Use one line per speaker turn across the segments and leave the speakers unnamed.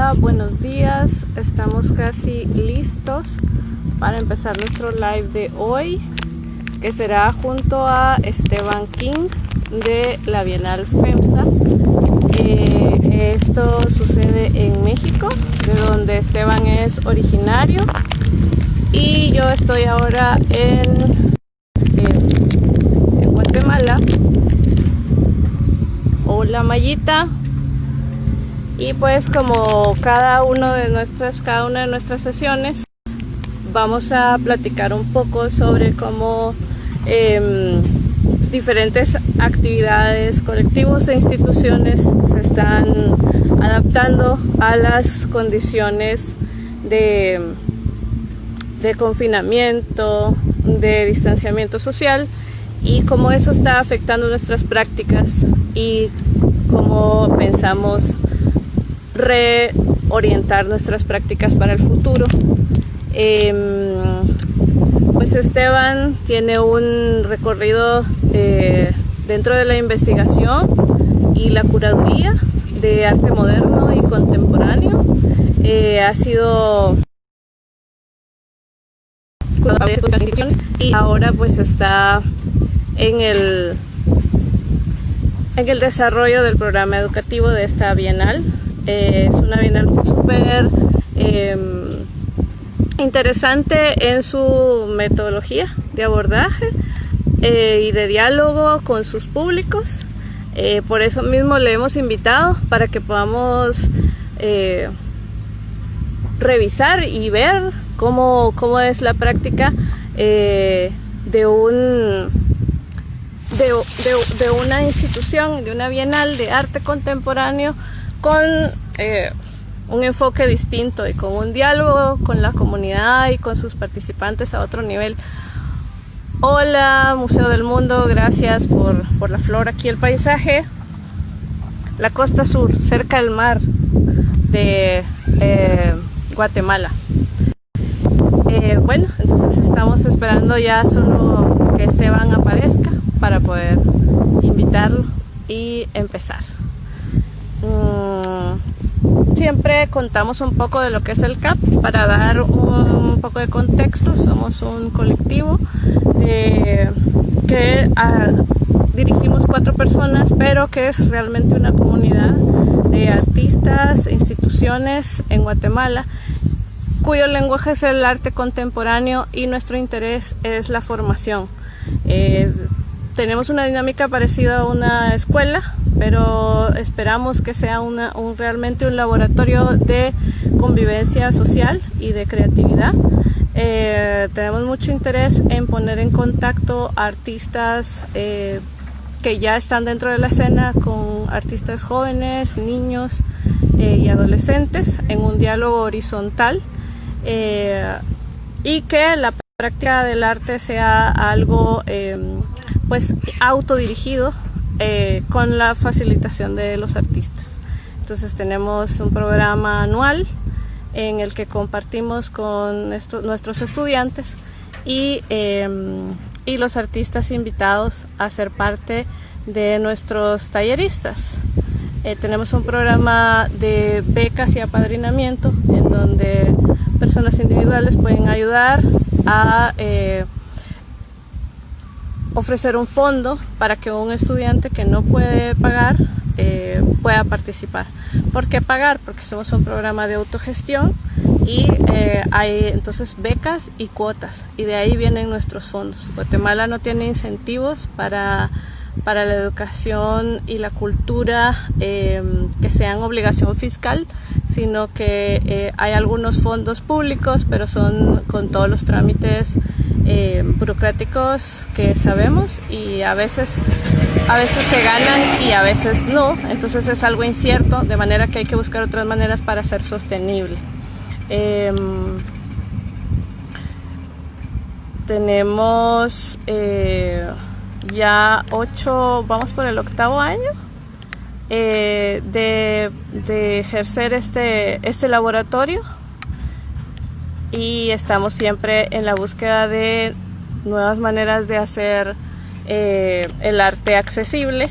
Hola, buenos días. Estamos casi listos para empezar nuestro live de hoy, que será junto a Esteban King de la Bienal FEMSA. Esto sucede en México, de donde Esteban es originario, y yo estoy ahora en Guatemala. Hola, Mayita. Y pues como cada una de nuestras sesiones, vamos a platicar un poco sobre cómo diferentes actividades, colectivos e instituciones se están adaptando a las condiciones de confinamiento, de distanciamiento social, y cómo eso está afectando nuestras prácticas y cómo pensamos reorientar nuestras prácticas para el futuro. Pues Esteban tiene un recorrido dentro de la investigación y la curaduría de arte moderno y contemporáneo. Ha sido y ahora pues está en el desarrollo del programa educativo de esta bienal. Es una bienal súper interesante en su metodología de abordaje y de diálogo con sus públicos. Por eso mismo le hemos invitado para que podamos revisar y ver cómo es la práctica de una institución, de una bienal de arte contemporáneo, con un enfoque distinto y con un diálogo con la comunidad y con sus participantes a otro nivel. Hola, Museo del Mundo, gracias por la flor. Aquí el paisaje, la costa sur, cerca del mar de Guatemala. Bueno, entonces estamos esperando ya solo que Esteban aparezca para poder invitarlo y empezar. Siempre contamos un poco de lo que es el CAP para dar un poco de contexto. Somos un colectivo que dirigimos 4 personas, pero que es realmente una comunidad de artistas e instituciones en Guatemala, cuyo lenguaje es el arte contemporáneo, y nuestro interés es la formación. Tenemos una dinámica parecida a una escuela, pero esperamos que sea realmente un laboratorio de convivencia social y de creatividad. Tenemos mucho interés en poner en contacto artistas que ya están dentro de la escena con artistas jóvenes, niños y adolescentes en un diálogo horizontal, y que la práctica del arte sea algo pues autodirigido, con la facilitación de los artistas. Entonces tenemos un programa anual en el que compartimos con nuestros estudiantes y los artistas invitados a ser parte de nuestros talleristas. Tenemos un programa de becas y apadrinamiento en donde personas individuales pueden ayudar a ofrecer un fondo para que un estudiante que no puede pagar pueda participar. ¿Por qué pagar? Porque somos un programa de autogestión y hay entonces becas y cuotas, y de ahí vienen nuestros fondos. Guatemala no tiene incentivos para la educación y la cultura que sean obligación fiscal, sino que hay algunos fondos públicos, pero son con todos los trámites burocráticos que sabemos, y a veces se ganan y a veces no. Entonces es algo incierto, de manera que hay que buscar otras maneras para ser sostenible. Tenemos ya 8, vamos por el 8º año de ejercer este laboratorio, y estamos siempre en la búsqueda de nuevas maneras de hacer el arte accesible,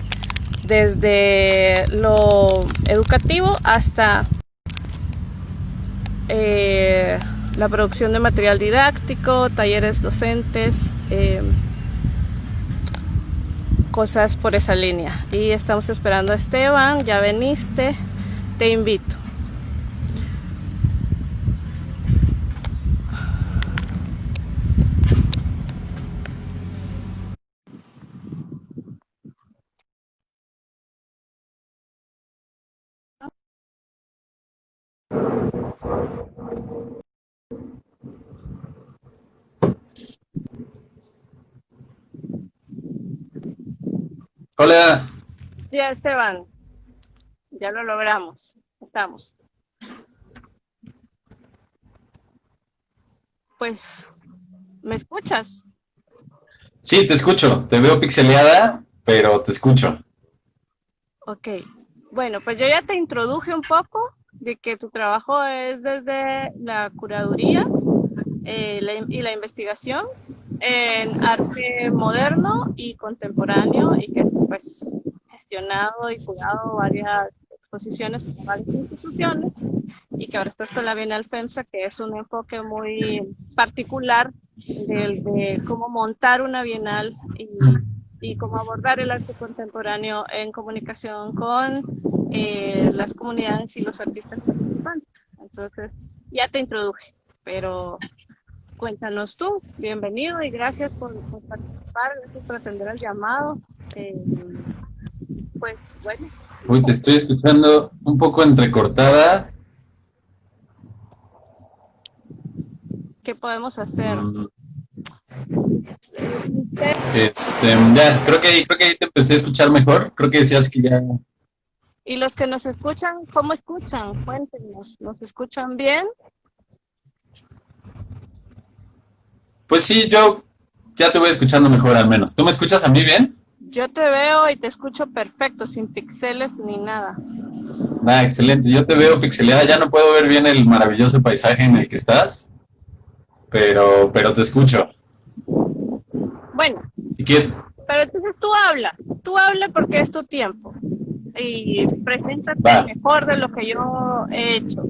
desde lo educativo hasta la producción de material didáctico, talleres docentes, cosas por esa línea. Y estamos esperando a Esteban, ya veniste, te invito.
Hola,
Ya, Esteban, ya lo logramos. Estamos. Pues, ¿me escuchas?
sí, te escucho, te veo pixeleada, pero te escucho.
Ok. Bueno, pues yo ya te introduje un poco de que tu trabajo es desde la curaduría y la investigación en arte moderno y contemporáneo y que pues gestionado y curado varias exposiciones por varias instituciones y que ahora estás con la Bienal FEMSA, que es un enfoque muy particular de cómo montar una bienal y cómo abordar el arte contemporáneo en comunicación con las comunidades y los artistas participantes. Entonces, ya te introduje, pero cuéntanos tú, bienvenido y gracias por participar, gracias por atender el llamado. Eh, pues bueno,
Uy, te estoy escuchando un poco entrecortada.
¿qué podemos hacer?
Mm, ya, creo que ahí te empecé a escuchar mejor. Creo que decías que ya.
Y los que nos escuchan, ¿cómo escuchan? Cuéntenos, ¿nos escuchan bien?
Pues sí, yo ya te voy escuchando mejor al menos. ¿Tú me escuchas a mí bien?
Yo te veo y te escucho perfecto, sin pixeles ni nada.
Ah, excelente. Yo te veo pixeleada. Ya no puedo ver bien el maravilloso paisaje en el que estás, pero te escucho.
Bueno,
Si quieres,
pero entonces tú habla porque es tu tiempo y preséntate
va.
mejor de lo que yo he hecho.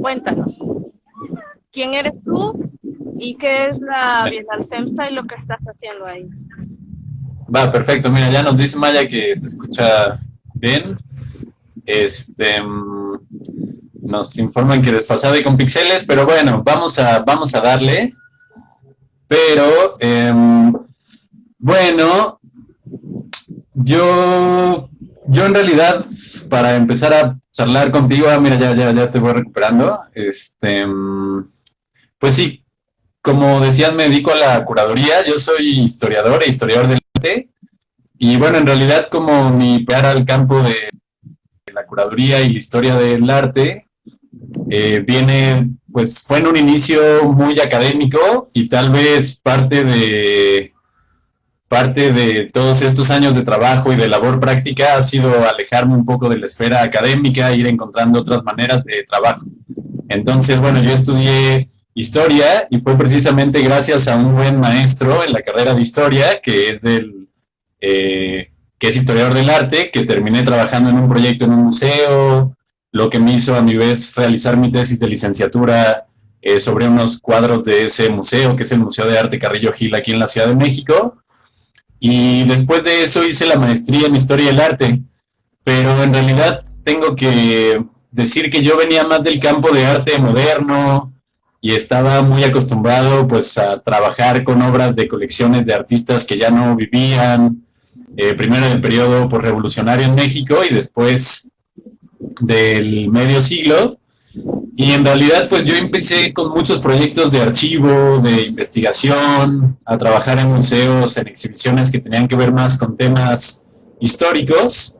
Cuéntanos, ¿quién eres tú y qué es la Bienal FEMSA y lo que estás haciendo ahí?
Va, perfecto. Mira, ya nos dice Maya que se escucha bien. Nos informan que desfasado y con píxeles, pero bueno, vamos a darle. Pero, bueno, yo en realidad, para empezar a charlar contigo, mira, ya te voy recuperando. Pues sí, como decías, me dedico a la curaduría. Yo soy historiador e historiador del arte. Y bueno, en realidad, como mi pegar al campo de la curaduría y la historia del arte, pues fue en un inicio muy académico y tal vez parte de todos estos años de trabajo y de labor práctica ha sido alejarme un poco de la esfera académica e ir encontrando otras maneras de trabajo. Entonces, bueno, yo estudié historia y fue precisamente gracias a un buen maestro en la carrera de historia, que es historiador del arte, que terminé trabajando en un proyecto en un museo, lo que me hizo a mi vez realizar mi tesis de licenciatura sobre unos cuadros de ese museo, que es el Museo de Arte Carrillo Gil aquí en la Ciudad de México. Y después de eso hice la maestría en Historia del Arte, pero en realidad tengo que decir que yo venía más del campo de arte moderno y estaba muy acostumbrado pues a trabajar con obras de colecciones de artistas que ya no vivían, primero en el periodo revolucionario en México y después del medio siglo. Y en realidad, pues yo empecé con muchos proyectos de archivo, de investigación, a trabajar en museos, en exhibiciones que tenían que ver más con temas históricos.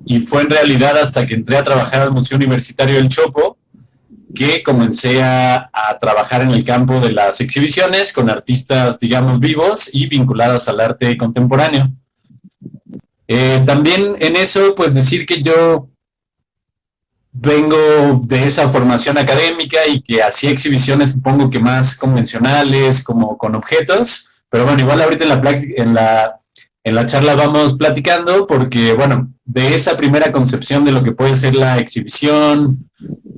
Y fue en realidad hasta que entré a trabajar al Museo Universitario del Chopo que comencé a trabajar en el campo de las exhibiciones con artistas, digamos, vivos y vinculadas al arte contemporáneo. También en eso, pues decir que yo vengo de esa formación académica y que hacía exhibiciones supongo que más convencionales, como con objetos, pero bueno, igual ahorita en la charla vamos platicando porque, bueno, de esa primera concepción de lo que puede ser la exhibición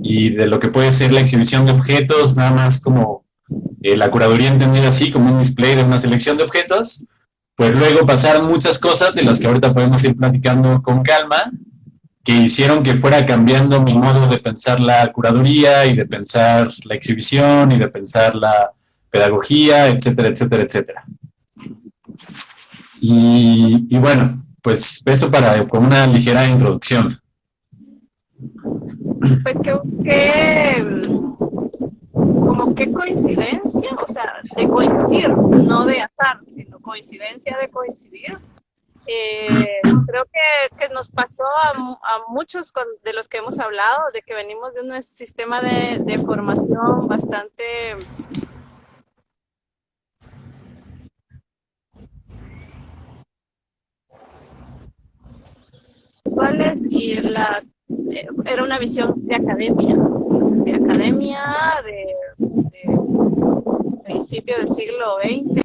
y de lo que puede ser la exhibición de objetos, nada más como la curaduría entendida así, como un display de una selección de objetos, pues luego pasaron muchas cosas de las que ahorita podemos ir platicando con calma, que hicieron que fuera cambiando mi modo de pensar la curaduría y de pensar la exhibición y de pensar la pedagogía, etcétera, etcétera, etcétera. Y bueno, pues eso para con una ligera introducción.
Pues como qué coincidencia, o sea, de coincidir, no de azar, sino coincidencia de coincidir. Creo que nos pasó a muchos de los que hemos hablado, de que venimos de un sistema de formación bastante visuales y era una visión de academia, de principio del siglo XX.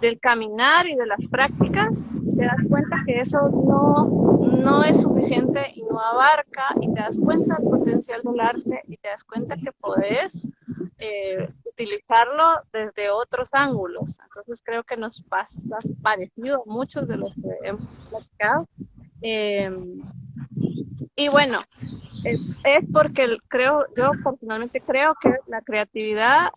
Del caminar y de las prácticas, te das cuenta que eso no es suficiente y no abarca, y te das cuenta del potencial del arte y te das cuenta que podés utilizarlo desde otros ángulos. Entonces creo que nos pasa parecido a muchos de los que hemos platicado. Y bueno, es porque yo personalmente creo que la creatividad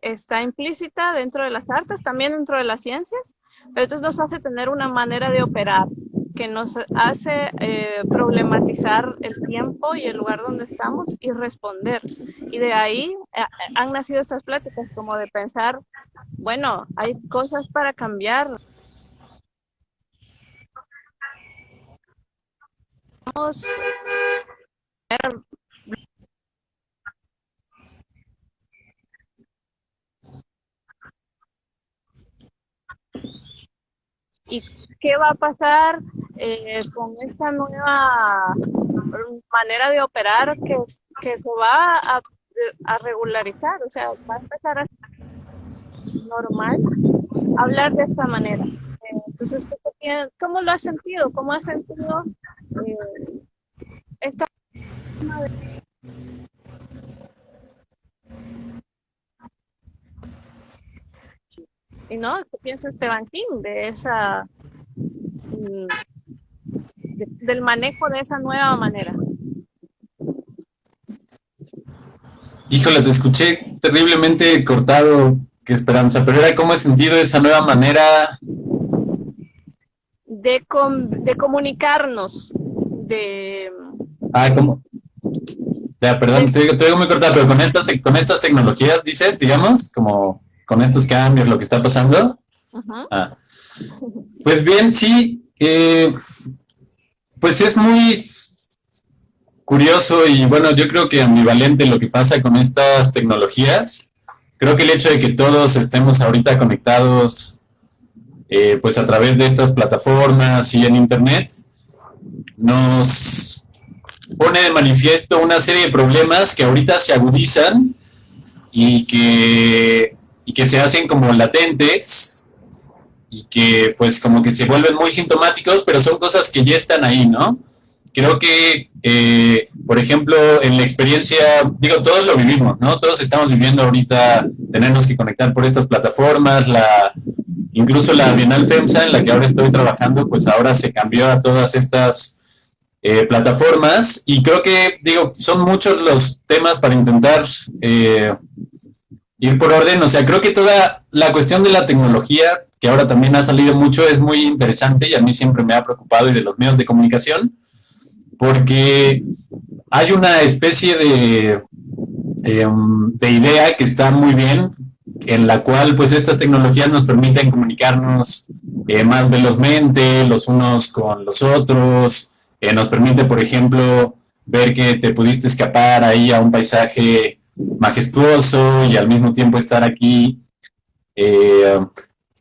está implícita dentro de las artes, también dentro de las ciencias, pero entonces nos hace tener una manera de operar que nos hace problematizar el tiempo y el lugar donde estamos y responder. Y de ahí han nacido estas pláticas como de pensar, bueno, hay cosas para cambiar. Vamos a ver. ¿Y qué va a pasar con esta nueva manera de operar que se va a regularizar? O sea, va a empezar a ser normal hablar de esta manera. Entonces, ¿cómo lo has sentido? ¿Cómo has sentido esta forma de... Y no, ¿qué piensa Esteban King de esa del manejo de esa nueva manera?
Híjole, te escuché terriblemente cortado, qué Esperanza, pero era cómo he sentido esa nueva manera
de comunicarnos,
¿cómo? Ya, perdón, te digo muy cortado, pero con estas tecnologías, dices, digamos, como con estos cambios, lo que está pasando. Pues bien, sí, pues es muy curioso y bueno, yo creo que ambivalente lo que pasa con estas tecnologías. Creo que el hecho de que todos estemos ahorita conectados pues a través de estas plataformas y en internet nos pone de manifiesto una serie de problemas que ahorita se agudizan y que se hacen como latentes y que pues como que se vuelven muy sintomáticos, pero son cosas que ya están ahí, ¿no? Creo que, por ejemplo, en la experiencia, digo, todos lo vivimos, ¿no? Todos estamos viviendo ahorita, tenernos que conectar por estas plataformas, incluso la Bienal FEMSA, en la que ahora estoy trabajando, pues ahora se cambió a todas estas plataformas, y creo que, digo, son muchos los temas para intentar ir por orden. O sea, creo que toda la cuestión de la tecnología, que ahora también ha salido mucho, es muy interesante y a mí siempre me ha preocupado, y de los medios de comunicación, porque hay una especie de idea que está muy bien, en la cual pues estas tecnologías nos permiten comunicarnos más velozmente los unos con los otros, nos permite, por ejemplo, ver que te pudiste escapar ahí a un paisaje majestuoso y al mismo tiempo estar aquí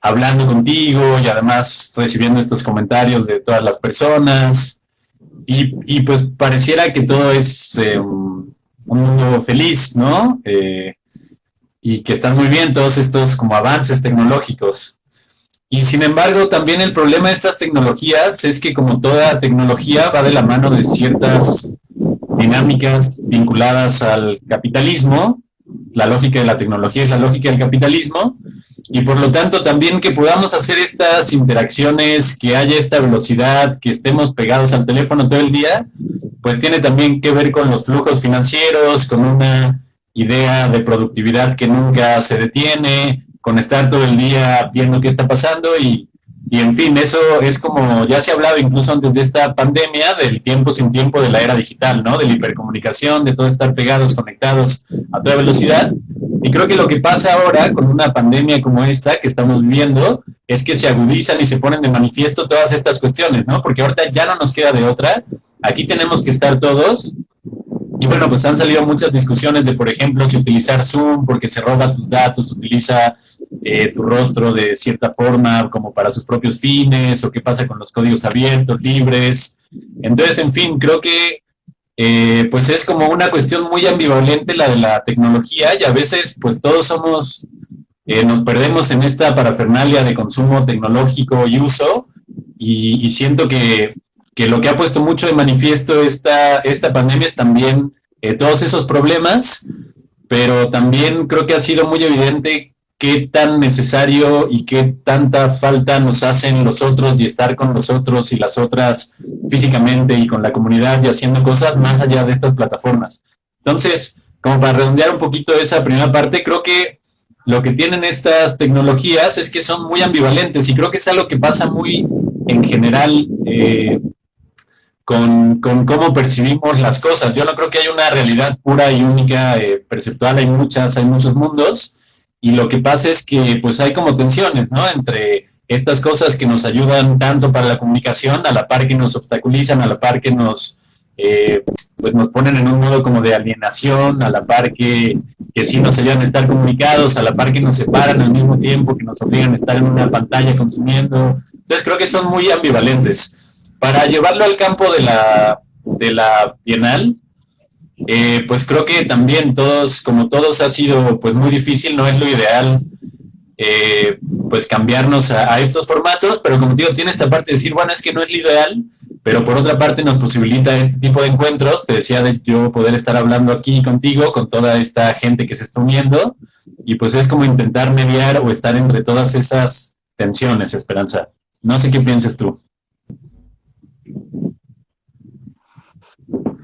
hablando contigo y además recibiendo estos comentarios de todas las personas. Y pues pareciera que todo es un mundo feliz, ¿no? Y que están muy bien todos estos como avances tecnológicos. Y sin embargo, también el problema de estas tecnologías es que como toda tecnología va de la mano de ciertas dinámicas vinculadas al capitalismo. La lógica de la tecnología es la lógica del capitalismo, y por lo tanto también que podamos hacer estas interacciones, que haya esta velocidad, que estemos pegados al teléfono todo el día, pues tiene también que ver con los flujos financieros, con una idea de productividad que nunca se detiene, con estar todo el día viendo qué está pasando y en fin, eso es como ya se hablaba incluso antes de esta pandemia, del tiempo sin tiempo de la era digital, ¿no? De la hipercomunicación, de todo estar pegados, conectados a toda velocidad. Y creo que lo que pasa ahora con una pandemia como esta que estamos viviendo es que se agudizan y se ponen de manifiesto todas estas cuestiones, ¿no? Porque ahorita ya no nos queda de otra. Aquí tenemos que estar todos. Y bueno, pues han salido muchas discusiones de, por ejemplo, si utilizar Zoom porque se roba tus datos, utiliza tu rostro de cierta forma como para sus propios fines, o qué pasa con los códigos abiertos, libres. Entonces, en fin, creo que pues es como una cuestión muy ambivalente la de la tecnología, y a veces pues todos somos, nos perdemos en esta parafernalia de consumo tecnológico y uso, y siento que lo que ha puesto mucho de manifiesto esta pandemia es también todos esos problemas, pero también creo que ha sido muy evidente qué tan necesario y qué tanta falta nos hacen los otros y estar con los otros y las otras físicamente y con la comunidad y haciendo cosas más allá de estas plataformas. Entonces, como para redondear un poquito esa primera parte, creo que lo que tienen estas tecnologías es que son muy ambivalentes, y creo que es algo que pasa muy en general con cómo percibimos las cosas. Yo no creo que haya una realidad pura y única perceptual, hay muchos mundos, y lo que pasa es que pues hay como tensiones, ¿no? Entre estas cosas que nos ayudan tanto para la comunicación, a la par que nos obstaculizan, a la par que pues nos ponen en un modo como de alienación, a la par que sí nos ayudan a estar comunicados, a la par que nos separan al mismo tiempo, que nos obligan a estar en una pantalla consumiendo. Entonces creo que son muy ambivalentes. Para llevarlo al campo de la Bienal, pues creo que también como todos ha sido pues muy difícil, no es lo ideal pues cambiarnos a estos formatos, pero como te digo, tiene esta parte de decir, bueno, es que no es lo ideal, pero por otra parte nos posibilita este tipo de encuentros. Te decía de yo poder estar hablando aquí contigo, con toda esta gente que se está uniendo, y pues es como intentar mediar o estar entre todas esas tensiones, Esperanza. No sé qué piensas tú.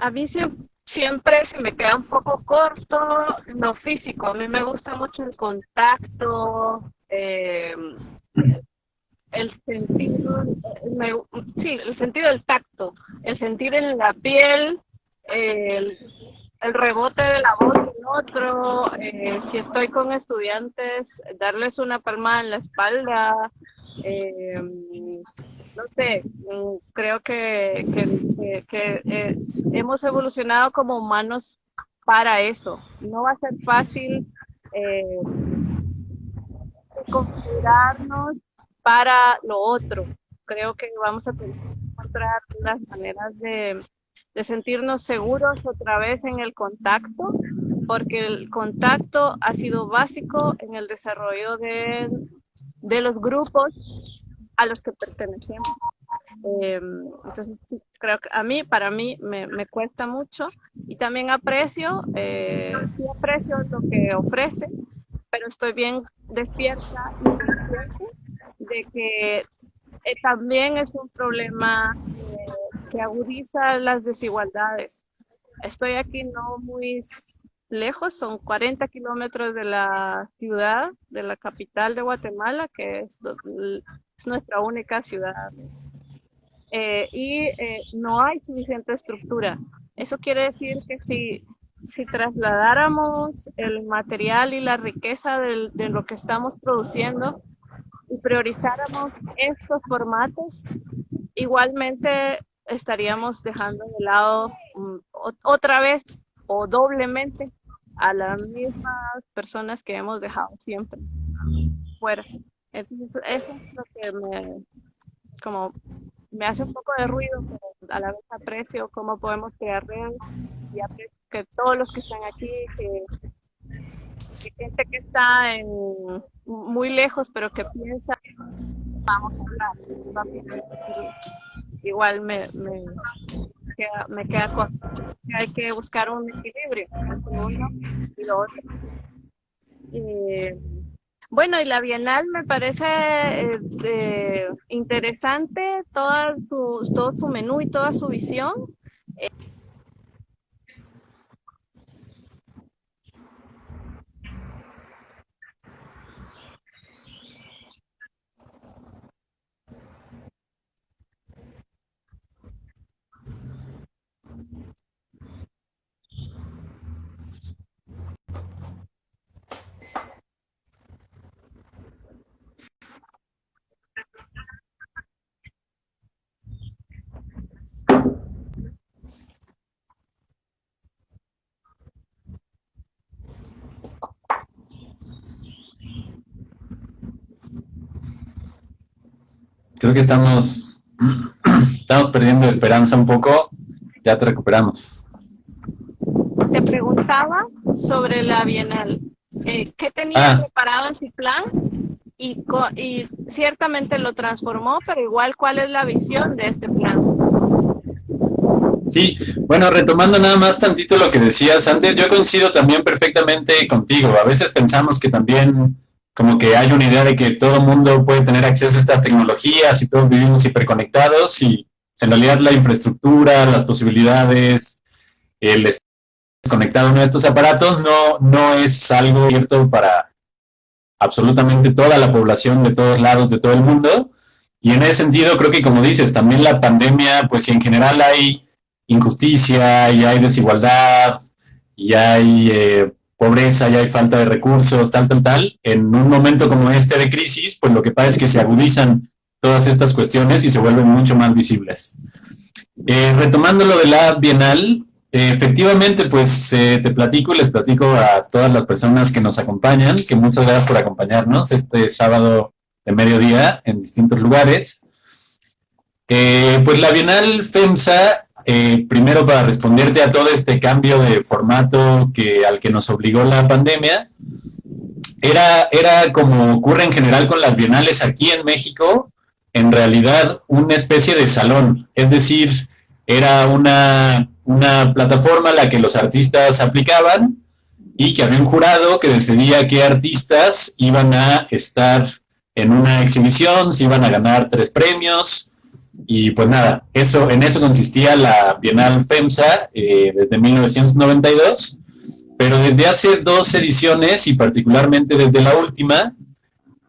A mí siempre se me queda un poco corto lo físico. A mí me gusta mucho el contacto, el sentido, el sentido del tacto, el sentir en la piel, el rebote de la voz del otro. Si estoy con estudiantes, darles una palmada en la espalda. No sé, creo que hemos evolucionado como humanos para eso. No va a ser fácil configurarnos para lo otro. Creo que vamos a tener que encontrar las maneras de sentirnos seguros otra vez en el contacto, porque el contacto ha sido básico en el desarrollo de los grupos a los que pertenecemos. Entonces sí, creo que para mí me cuesta mucho, y también sí aprecio lo que ofrece, pero estoy bien despierta y consciente de que también es un problema que agudiza las desigualdades. Estoy aquí no muy lejos, son 40 kilómetros de la ciudad, de la capital de Guatemala, que es nuestra única ciudad. No hay suficiente estructura. Eso quiere decir que si trasladáramos el material y la riqueza de lo que estamos produciendo y priorizáramos estos formatos, igualmente estaríamos dejando de lado otra vez o doblemente a las mismas personas que hemos dejado siempre fuera. Entonces eso es lo que me hace un poco de ruido, pero a la vez aprecio cómo podemos crear redes, y aprecio que todos los que están aquí, que gente que está muy lejos pero que piensa vamos a hablar. Igual me queda corto. Hay que buscar un equilibrio entre uno y lo otro. Bueno, y la Bienal me parece interesante todo su menú y toda su visión.
Creo que estamos perdiendo esperanza un poco. Ya te recuperamos.
Te preguntaba sobre la Bienal. ¿Qué tenía preparado en su plan? Y ciertamente lo transformó, pero igual, ¿cuál es la visión de este plan?
Sí, bueno, retomando nada más tantito lo que decías antes, yo coincido también perfectamente contigo. A veces pensamos que también como que hay una idea de que todo el mundo puede tener acceso a estas tecnologías y todos vivimos hiperconectados y en realidad la infraestructura, las posibilidades, el estar conectado a uno de estos aparatos no es algo cierto para absolutamente toda la población de todos lados, de todo el mundo. Y en ese sentido creo que, como dices, también la pandemia, pues si en general hay injusticia y hay desigualdad y hay pobreza y hay falta de recursos, tal, en un momento como este de crisis, pues lo que pasa es que se agudizan todas estas cuestiones y se vuelven mucho más visibles. Retomando lo de la Bienal, efectivamente, pues te platico y les platico a todas las personas que nos acompañan, que muchas gracias por acompañarnos este sábado de mediodía en distintos lugares. Pues la Bienal FEMSA, primero para responderte a todo este cambio de formato al que nos obligó la pandemia, era como ocurre en general con las bienales aquí en México, en realidad una especie de salón, es decir, era una plataforma a la que los artistas aplicaban y que había un jurado que decidía qué artistas iban a estar en una exhibición, si iban a ganar 3 premios, y pues nada, en eso consistía la Bienal FEMSA desde 1992, pero desde hace 2 ediciones y particularmente desde la última,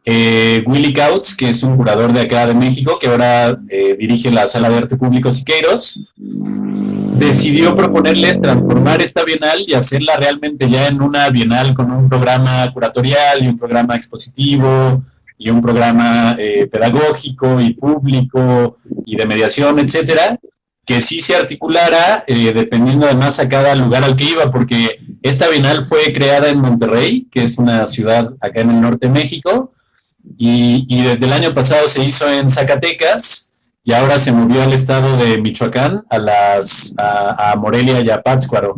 Willy Kautz, que es un curador de acá de México, que ahora dirige la Sala de Arte Público Siqueiros, decidió proponerles transformar esta bienal y hacerla realmente ya en una bienal con un programa curatorial y un programa expositivo y un programa pedagógico y público y de mediación, etcétera, que sí se articulara dependiendo además a cada lugar al que iba, porque esta bienal fue creada en Monterrey, que es una ciudad acá en el norte de México, y desde el año pasado se hizo en Zacatecas, y ahora se movió al estado de Michoacán, a Morelia y a Pátzcuaro.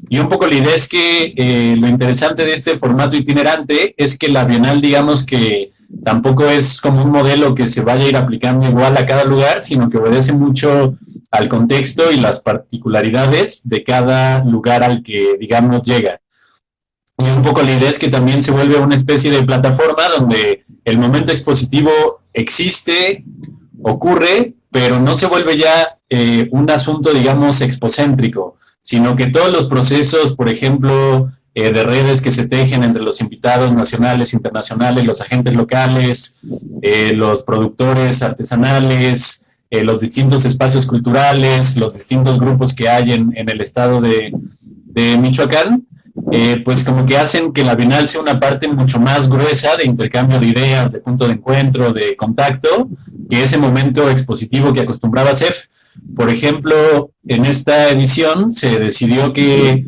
Y un poco la idea es que lo interesante de este formato itinerante es que la Bienal, digamos que tampoco es como un modelo que se vaya a ir aplicando igual a cada lugar, sino que obedece mucho al contexto y las particularidades de cada lugar al que, digamos, llega. Y un poco la idea es que también se vuelve una especie de plataforma donde el momento expositivo existe, ocurre, pero no se vuelve ya un asunto, digamos, expocéntrico, sino que todos los procesos, por ejemplo, de redes que se tejen entre los invitados nacionales, internacionales, los agentes locales, los productores artesanales, los distintos espacios culturales, los distintos grupos que hay en el estado de Michoacán, pues como que hacen que la Bienal sea una parte mucho más gruesa de intercambio de ideas, de punto de encuentro, de contacto, que ese momento expositivo que acostumbraba a ser. Por ejemplo, en esta edición se decidió que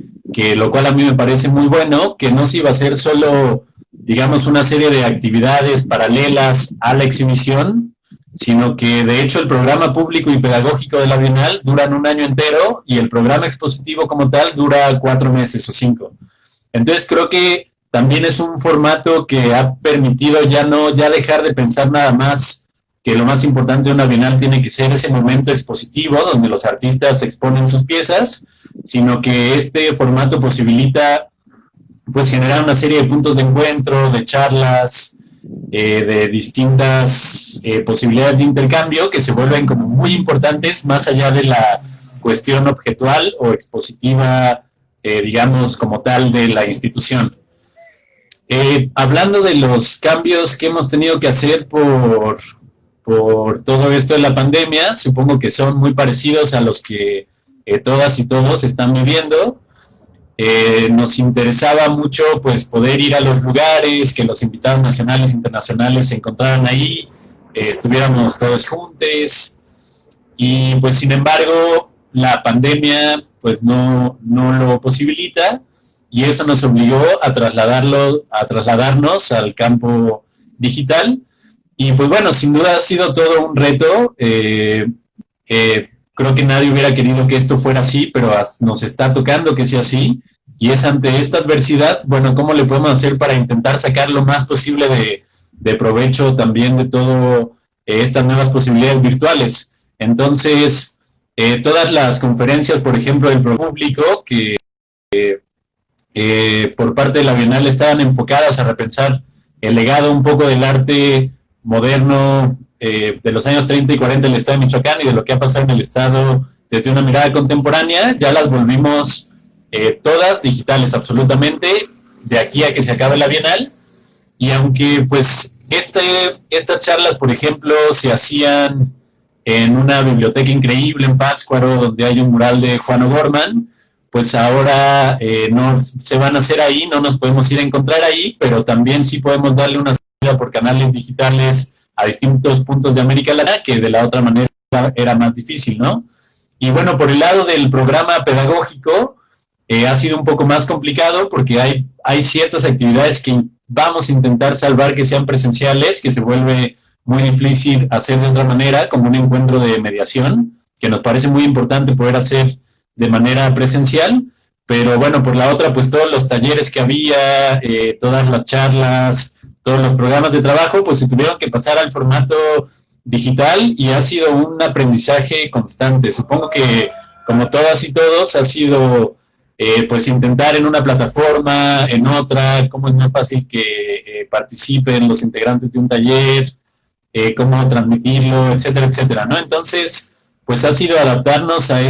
lo cual a mí me parece muy bueno, que no se iba a hacer solo, digamos, una serie de actividades paralelas a la exhibición, sino que de hecho el programa público y pedagógico de la Bienal duran un año entero y el programa expositivo como tal dura 4 meses o 5. Entonces creo que también es un formato que ha permitido ya dejar de pensar nada más que lo más importante de una bienal tiene que ser ese momento expositivo donde los artistas exponen sus piezas, sino que este formato posibilita pues generar una serie de puntos de encuentro, de charlas, de distintas posibilidades de intercambio que se vuelven como muy importantes más allá de la cuestión objetual o expositiva, digamos, como tal de la institución. Hablando de los cambios que hemos tenido que hacer por todo esto de la pandemia, supongo que son muy parecidos a los que todas y todos están viviendo. Nos interesaba mucho pues poder ir a los lugares, que los invitados nacionales e internacionales se encontraran ahí, estuviéramos todos juntos, y pues sin embargo la pandemia pues no lo posibilita, y eso nos obligó a trasladarnos al campo digital. Y pues bueno, sin duda ha sido todo un reto. Creo que nadie hubiera querido que esto fuera así, pero nos está tocando que sea así. Y es ante esta adversidad, bueno, ¿cómo le podemos hacer para intentar sacar lo más posible de provecho también de todo estas nuevas posibilidades virtuales? Entonces, todas las conferencias, por ejemplo, del público, que por parte de la Bienal estaban enfocadas a repensar el legado un poco del arte moderno de los años 30 y 40 del estado de Michoacán y de lo que ha pasado en el estado desde una mirada contemporánea, ya las volvimos todas digitales absolutamente, de aquí a que se acabe la Bienal. Y aunque pues estas charlas, por ejemplo, se hacían en una biblioteca increíble en Pátzcuaro, donde hay un mural de Juan O'Gorman, pues ahora no se van a hacer ahí, no nos podemos ir a encontrar ahí, pero también sí podemos darle una salida por canales digitales a distintos puntos de América Latina, que de la otra manera era más difícil, ¿no? Y bueno, por el lado del programa pedagógico, ha sido un poco más complicado porque hay ciertas actividades que vamos a intentar salvar que sean presenciales, que se vuelve muy difícil hacer de otra manera, como un encuentro de mediación, que nos parece muy importante poder hacer de manera presencial, pero bueno, por la otra, pues todos los talleres que había, todas las charlas, todos los programas de trabajo, pues se tuvieron que pasar al formato digital y ha sido un aprendizaje constante. Supongo que, como todas y todos, ha sido pues intentar en una plataforma, en otra, cómo es más fácil que participen los integrantes de un taller, cómo transmitirlo, etcétera, etcétera, ¿no? Entonces, pues ha sido adaptarnos a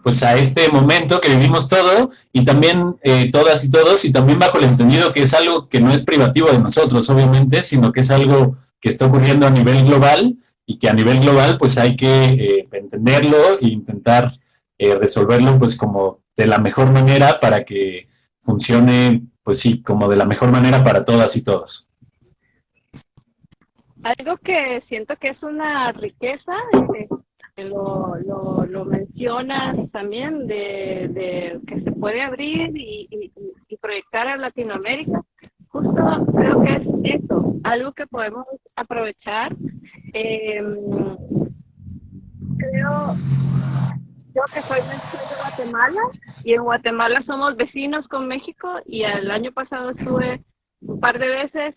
pues a este momento que vivimos todo, y también todas y todos, y también bajo el entendido que es algo que no es privativo de nosotros, obviamente, sino que es algo que está ocurriendo a nivel global, y que a nivel global pues hay que entenderlo e intentar resolverlo pues como de la mejor manera para que funcione, pues sí, como de la mejor manera para todas y todos.
Algo que siento que es una riqueza, lo mencionas también, de que se puede abrir y proyectar a Latinoamérica. Justo creo que es eso, algo que podemos aprovechar. Creo yo que soy de Guatemala, y en Guatemala somos vecinos con México, y el año pasado estuve un par de veces.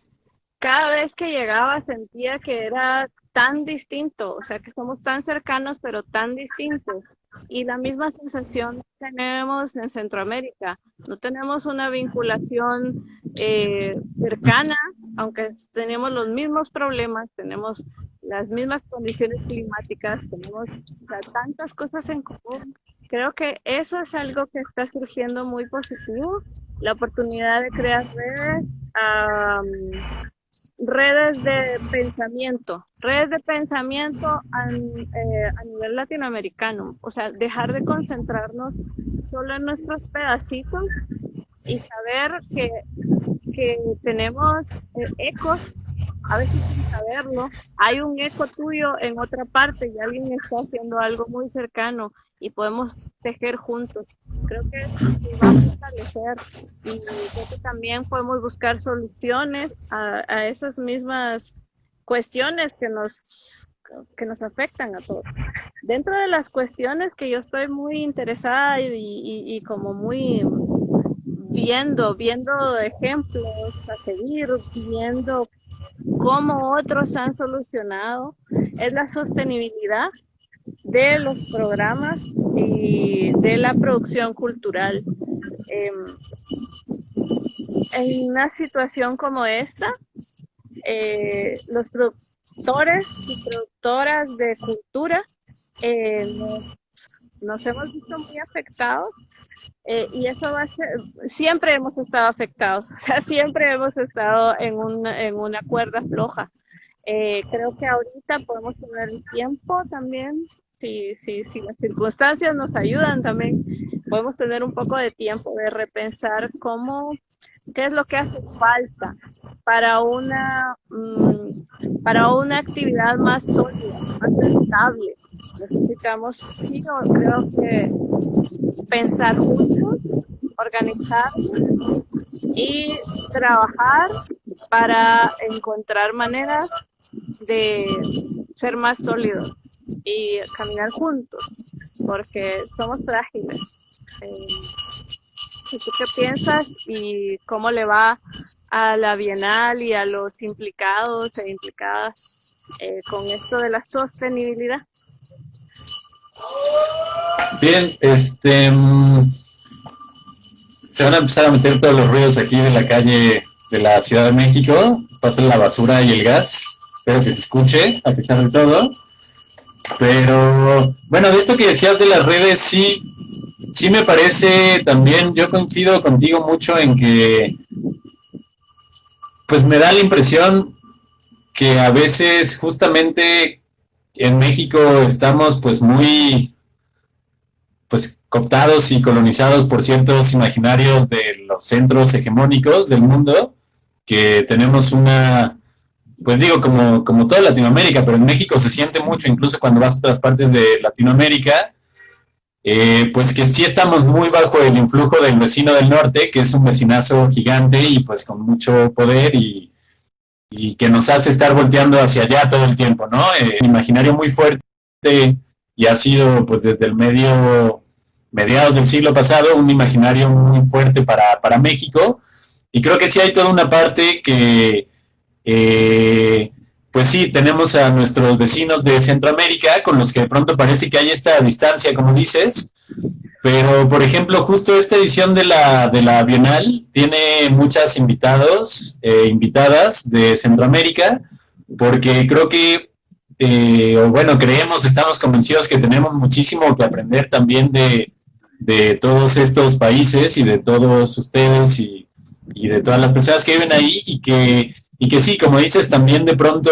Cada vez que llegaba sentía que era tan distinto, o sea, que somos tan cercanos pero tan distintos. Y la misma sensación tenemos en Centroamérica. No tenemos una vinculación cercana, aunque tenemos los mismos problemas, tenemos las mismas condiciones climáticas, tenemos, o sea, tantas cosas en común. Creo que eso es algo que está surgiendo muy positivo, la oportunidad de crear redes de pensamiento a nivel latinoamericano, o sea, dejar de concentrarnos solo en nuestros pedacitos y saber que tenemos ecos, a veces sin saberlo, hay un eco tuyo en otra parte y alguien está haciendo algo muy cercano y podemos tejer juntos. Creo que eso nos va a fortalecer, y creo que también podemos buscar soluciones a esas mismas cuestiones que nos afectan a todos. Dentro de las cuestiones que yo estoy muy interesada y como muy viendo ejemplos a seguir, viendo cómo otros han solucionado, es la sostenibilidad de los programas y de la producción cultural. En una situación como esta, los productores y productoras de cultura nos hemos visto muy afectados, y eso va a ser, siempre hemos estado afectados, o sea, siempre hemos estado en una cuerda floja. Creo que ahorita podemos tener el tiempo también, si las circunstancias nos ayudan también, podemos tener un poco de tiempo de repensar qué es lo que hace falta para una actividad más sólida, más estable. Necesitamos, sí, creo que pensar juntos, organizarnos y trabajar para encontrar maneras de ser más sólidos y caminar juntos, porque somos frágiles. ¿Tú qué piensas y cómo le va a la Bienal y a los implicados e implicadas con esto de la sostenibilidad?
Bien, se van a empezar a meter todos los ruidos aquí de la calle de la Ciudad de México, pasan la basura y el gas, espero que se escuche, a pesar de todo. Pero, bueno, de esto que decías de las redes, sí me parece también, yo coincido contigo mucho en que, pues me da la impresión que a veces justamente en México estamos pues muy cooptados y colonizados por ciertos imaginarios de los centros hegemónicos del mundo, que tenemos pues digo, como toda Latinoamérica, pero en México se siente mucho, incluso cuando vas a otras partes de Latinoamérica, pues que sí estamos muy bajo el influjo del vecino del norte, que es un vecinazo gigante y pues con mucho poder y que nos hace estar volteando hacia allá todo el tiempo, ¿no? Un imaginario muy fuerte y ha sido pues desde el mediados del siglo pasado un imaginario muy fuerte para México, y creo que sí hay toda una parte que pues sí, tenemos a nuestros vecinos de Centroamérica con los que de pronto parece que hay esta distancia, como dices, pero por ejemplo justo esta edición de la Bienal tiene muchas invitadas de Centroamérica, porque creo que estamos convencidos que tenemos muchísimo que aprender también de todos estos países y de todos ustedes y de todas las personas que viven ahí, y que sí, como dices, también de pronto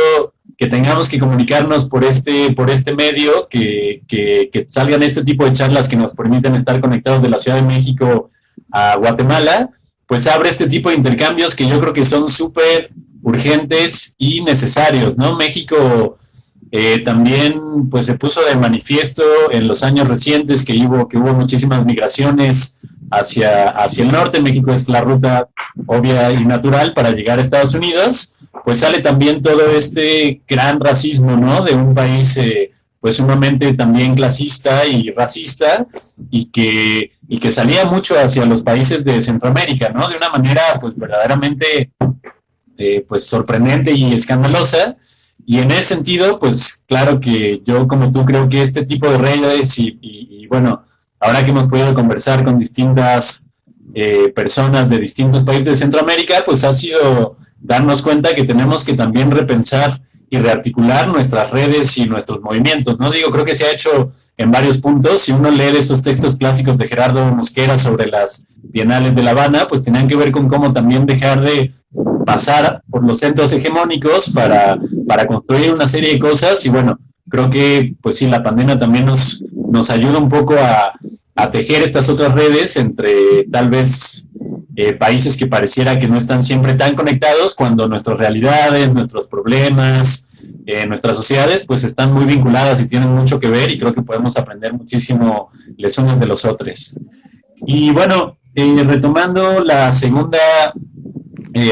que tengamos que comunicarnos por este medio, que salgan este tipo de charlas que nos permiten estar conectados de la Ciudad de México a Guatemala, pues abre este tipo de intercambios que yo creo que son súper urgentes y necesarios, ¿no? México también pues se puso de manifiesto en los años recientes que hubo muchísimas migraciones hacia el norte. México es la ruta obvia y natural para llegar a Estados Unidos, pues sale también todo este gran racismo, ¿no? De un país pues sumamente también clasista y racista, y que salía mucho hacia los países de Centroamérica, ¿no? De una manera pues verdaderamente pues sorprendente y escandalosa. Y en ese sentido, pues claro que yo como tú creo que este tipo de redes y bueno, ahora que hemos podido conversar con distintas personas de distintos países de Centroamérica, pues ha sido darnos cuenta que tenemos que también repensar y rearticular nuestras redes y nuestros movimientos, ¿no? Digo, creo que se ha hecho en varios puntos. Si uno lee esos textos clásicos de Gerardo Mosquera sobre las bienales de La Habana, pues tenían que ver con cómo también dejar de pasar por los centros hegemónicos para construir una serie de cosas. Y bueno, creo que pues sí, la pandemia también nos ayuda un poco a tejer estas otras redes entre tal vez países que pareciera que no están siempre tan conectados, cuando nuestras realidades, nuestros problemas, nuestras sociedades pues están muy vinculadas y tienen mucho que ver, y creo que podemos aprender muchísimo lecciones de los otros. Y bueno, retomando la segunda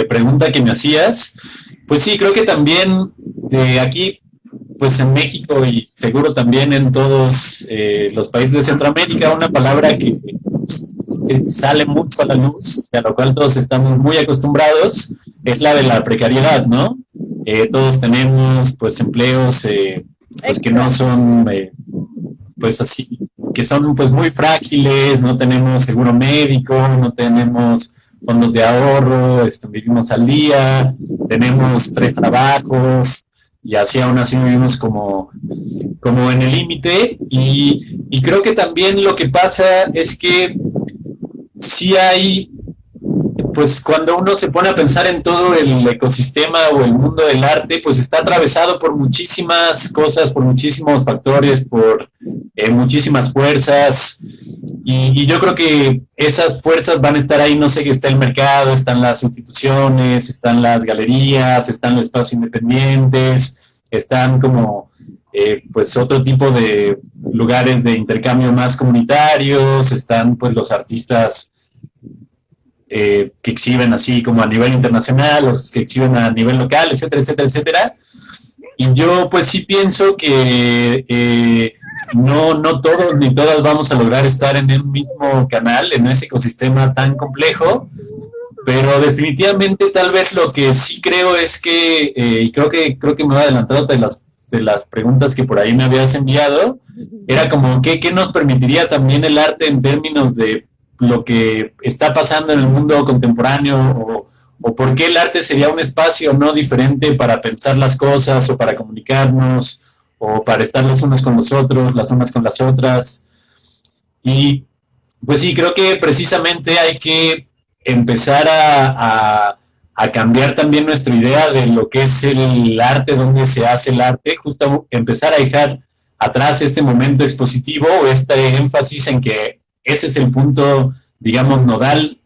pregunta que me hacías, pues sí, creo que también aquí pues en México y seguro también en todos los países de Centroamérica, una palabra que que sale mucho a la luz, y a lo cual todos estamos muy acostumbrados, es la de la precariedad, ¿no? Todos tenemos pues empleos pues que no son pues así, que son pues muy frágiles, no tenemos seguro médico, no tenemos fondos de ahorro, vivimos al día, tenemos 3 trabajos y así aún así vivimos como en el límite y creo que también lo que pasa es que sí hay, pues cuando uno se pone a pensar en todo el ecosistema o el mundo del arte, pues está atravesado por muchísimas cosas, por muchísimos factores, por muchísimas fuerzas y yo creo que esas fuerzas van a estar ahí, no sé, que está el mercado, están las instituciones, están las galerías, están los espacios independientes, están como pues otro tipo de lugares de intercambio más comunitarios, están pues los artistas que exhiben así como a nivel internacional, los que exhiben a nivel local, etcétera, etcétera, etcétera. Y yo pues sí pienso que no todos ni todas vamos a lograr estar en el mismo canal, en ese ecosistema tan complejo, pero definitivamente tal vez lo que sí creo es que, y creo que me voy a adelantar de las preguntas que por ahí me habías enviado, era como ¿qué nos permitiría también el arte en términos de lo que está pasando en el mundo contemporáneo o por qué el arte sería un espacio no diferente para pensar las cosas o para comunicarnos o para estar los unos con los otros, las unas con las otras. Y pues sí, creo que precisamente hay que empezar a cambiar también nuestra idea de lo que es el arte, dónde se hace el arte, justo empezar a dejar atrás este momento expositivo o este énfasis en que ese es el punto, digamos, nodal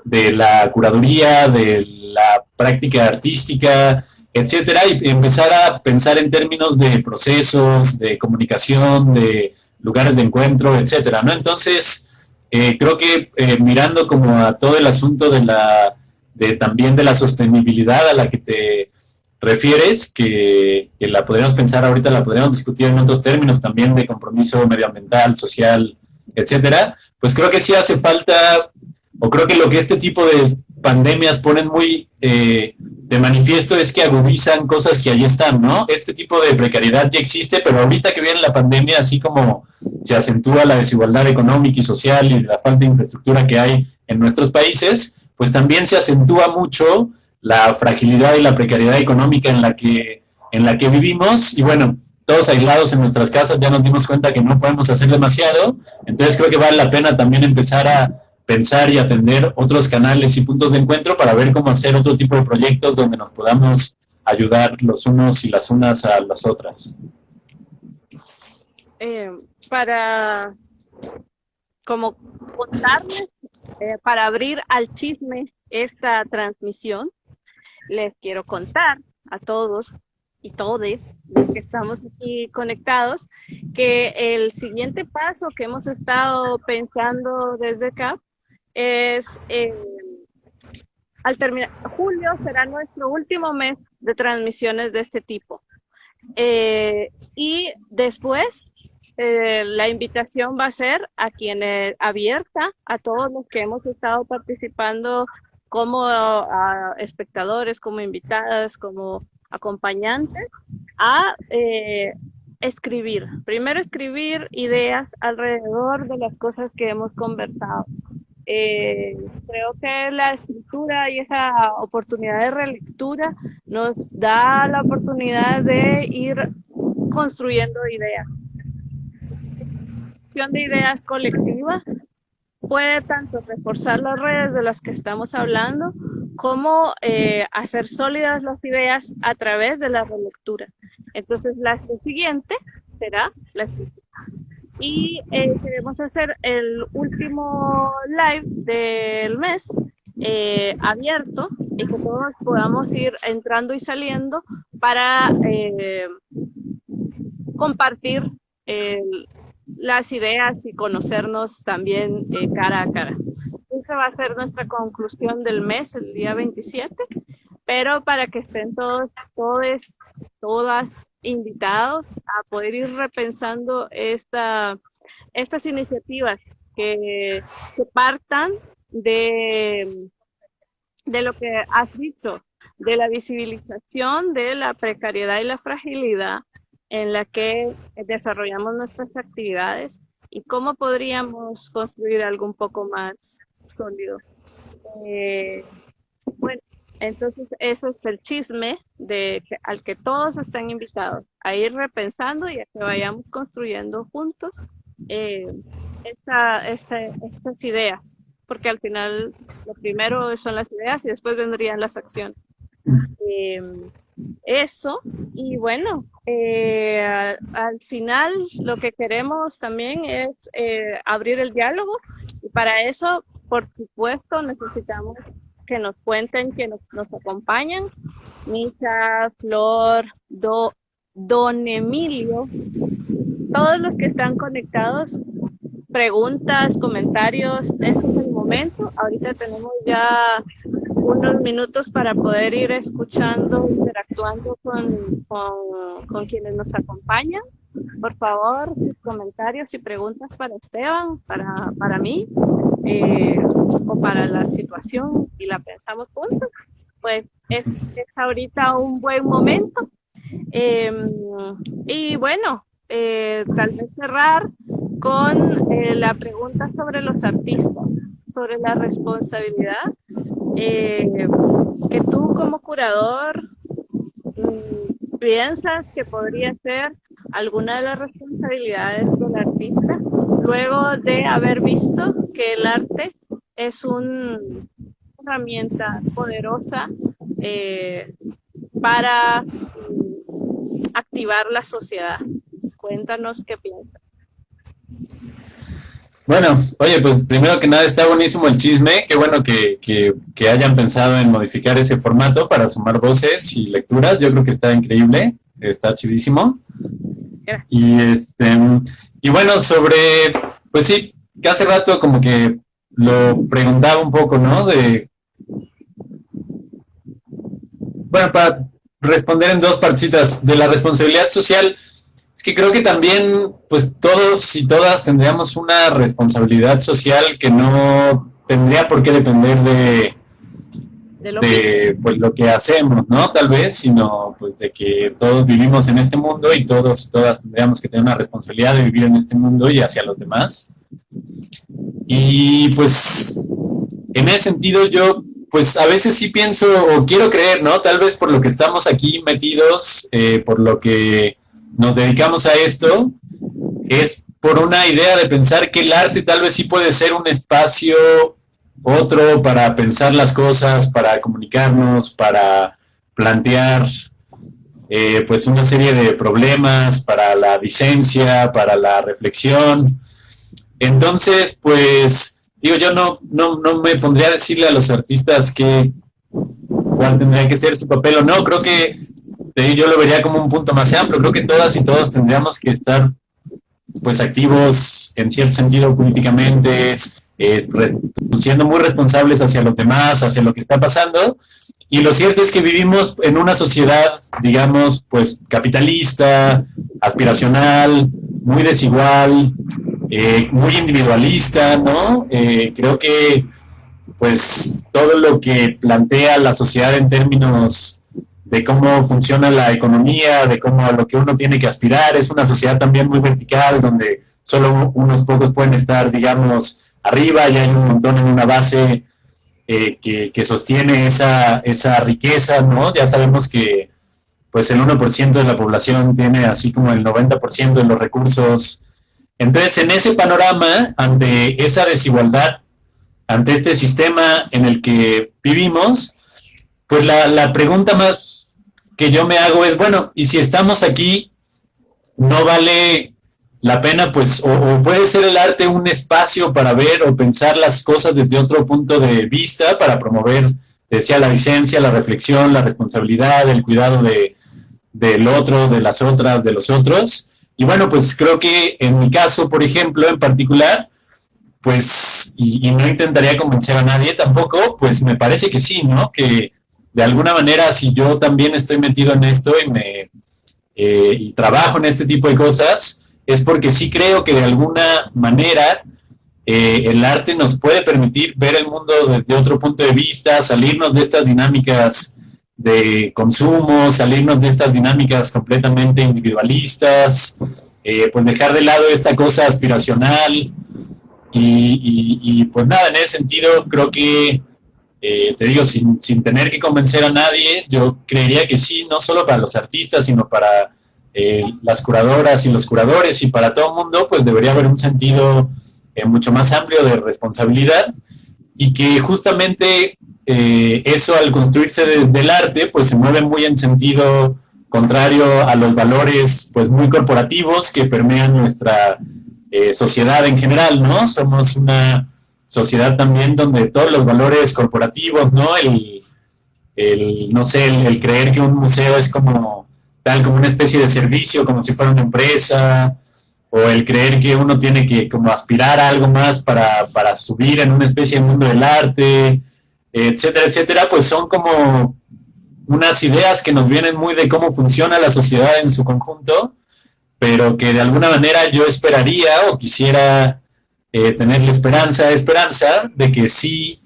de la curaduría, de la práctica artística, etcétera, y empezar a pensar en términos de procesos, de comunicación, de lugares de encuentro, etcétera, ¿no? Entonces, creo que mirando como a todo el asunto también de la sostenibilidad a la que te refieres, que la podríamos pensar ahorita, la podríamos discutir en otros términos también de compromiso medioambiental, social, etcétera, pues creo que sí hace falta, o creo que lo que este tipo de pandemias ponen muy de manifiesto es que agudizan cosas que ahí están, ¿no? Este tipo de precariedad ya existe, pero ahorita que viene la pandemia, así como se acentúa la desigualdad económica y social y la falta de infraestructura que hay en nuestros países, pues también se acentúa mucho la fragilidad y la precariedad económica en la que vivimos y bueno, todos aislados en nuestras casas ya nos dimos cuenta que no podemos hacer demasiado, entonces creo que vale la pena también empezar a pensar y atender otros canales y puntos de encuentro para ver cómo hacer otro tipo de proyectos donde nos podamos ayudar los unos y las unas a las otras.
Para como contarles, para abrir al chisme esta transmisión, les quiero contar a todos y todes los que estamos aquí conectados que el siguiente paso que hemos estado pensando desde CAP es al terminar julio será nuestro último mes de transmisiones de este tipo y después la invitación va a ser a quienes abierta a todos los que hemos estado participando como espectadores, como invitadas, como acompañantes a primero escribir ideas alrededor de las cosas que hemos conversado. Creo que la escritura y esa oportunidad de relectura nos da la oportunidad de ir construyendo ideas. La construcción de ideas colectiva puede tanto reforzar las redes de las que estamos hablando como hacer sólidas las ideas a través de la relectura. Entonces, la siguiente será la escritura. Y queremos hacer el último live del mes abierto y que todos podamos ir entrando y saliendo para compartir las ideas y conocernos también cara a cara. Esa va a ser nuestra conclusión del mes, el día 27, pero para que estén todas invitados a poder ir repensando estas iniciativas que partan de lo que has dicho, de la visibilización de la precariedad y la fragilidad en la que desarrollamos nuestras actividades y cómo podríamos construir algo un poco más sólido. Bueno, entonces ese es el chisme al que todos están invitados a ir repensando y a que vayamos construyendo juntos estas ideas, porque al final lo primero son las ideas y después vendrían las acciones. Eso, y bueno, al final lo que queremos también es abrir el diálogo, y para eso, por supuesto, necesitamos que nos cuenten, que nos acompañan. Misha, Flor, Don Emilio, todos los que están conectados, preguntas, comentarios, este es el momento. Ahorita tenemos ya unos minutos para poder ir escuchando, interactuando con quienes nos acompañan. Por favor, sus comentarios y preguntas para Esteban, para mí, o para la situación, y la pensamos juntos. Pues es ahorita un buen momento. Y bueno, tal vez cerrar con la pregunta sobre los artistas, sobre la responsabilidad que tú como curador piensas que podría ser alguna de las responsabilidades del artista, luego de haber visto que el arte es una herramienta poderosa para activar la sociedad. Cuéntanos qué piensas.
Bueno, oye, pues primero que nada está buenísimo el chisme, qué bueno que hayan pensado en modificar ese formato para sumar voces y lecturas, yo creo que está increíble, está chidísimo. Y bueno, pues sí, que hace rato como que lo preguntaba un poco, ¿no? Bueno, para responder en dos partecitas, de la responsabilidad social. Es que creo que también, pues todos y todas tendríamos una responsabilidad social que no tendría por qué depender de pues lo que hacemos, ¿no? Tal vez, sino pues de que todos vivimos en este mundo y todos y todas tendríamos que tener una responsabilidad de vivir en este mundo y hacia los demás. Y pues en ese sentido yo pues a veces sí pienso o quiero creer, ¿no? Tal vez por lo que estamos aquí metidos, por lo que nos dedicamos a esto, es por una idea de pensar que el arte tal vez sí puede ser un espacio, otro para pensar las cosas, para comunicarnos, para plantear pues una serie de problemas, para la disencia, para la reflexión. Entonces, pues, digo, yo no me pondría a decirle a los artistas cuál tendría que ser su papel o no. Creo que yo lo vería como un punto más amplio. Creo que todas y todos tendríamos que estar pues activos en cierto sentido políticamente, siendo muy responsables hacia los demás, hacia lo que está pasando. Y lo cierto es que vivimos en una sociedad, digamos, pues capitalista, aspiracional, muy desigual, muy individualista, ¿no? Creo que pues todo lo que plantea la sociedad en términos de cómo funciona la economía, de cómo a lo que uno tiene que aspirar, es una sociedad también muy vertical, donde solo unos pocos pueden estar, digamos, arriba, y hay un montón en una base que sostiene esa riqueza, ¿no? Ya sabemos que pues el 1% de la población tiene así como el 90% de los recursos. Entonces, en ese panorama, ante esa desigualdad, ante este sistema en el que vivimos, pues la pregunta más que yo me hago es, bueno, y si estamos aquí, ¿no vale la pena, pues, o puede ser el arte un espacio para ver o pensar las cosas desde otro punto de vista, para promover, decía, la vicencia, la reflexión, la responsabilidad, el cuidado del otro, de las otras, de los otros? Y bueno, pues creo que en mi caso, por ejemplo, en particular, pues, y no intentaría convencer a nadie tampoco, pues me parece que sí, ¿no? Que de alguna manera, si yo también estoy metido en esto y trabajo en este tipo de cosas, es porque sí creo que de alguna manera el arte nos puede permitir ver el mundo desde otro punto de vista, salirnos de estas dinámicas de consumo, salirnos de estas dinámicas completamente individualistas, pues dejar de lado esta cosa aspiracional y pues nada, en ese sentido creo que, te digo, sin tener que convencer a nadie, yo creería que sí, no solo para los artistas, sino para las curadoras y los curadores y para todo el mundo, pues debería haber un sentido mucho más amplio de responsabilidad y que justamente eso al construirse desde el arte, pues se mueve muy en sentido contrario a los valores pues muy corporativos que permean nuestra sociedad en general, ¿no? Somos una sociedad también donde todos los valores corporativos, ¿no? No sé, el creer que un museo es como tal, como una especie de servicio, como si fuera una empresa, o el creer que uno tiene que como aspirar a algo más para subir en una especie de mundo del arte, etcétera, etcétera, pues son como unas ideas que nos vienen muy de cómo funciona la sociedad en su conjunto, pero que de alguna manera yo esperaría o quisiera tener la esperanza de que sí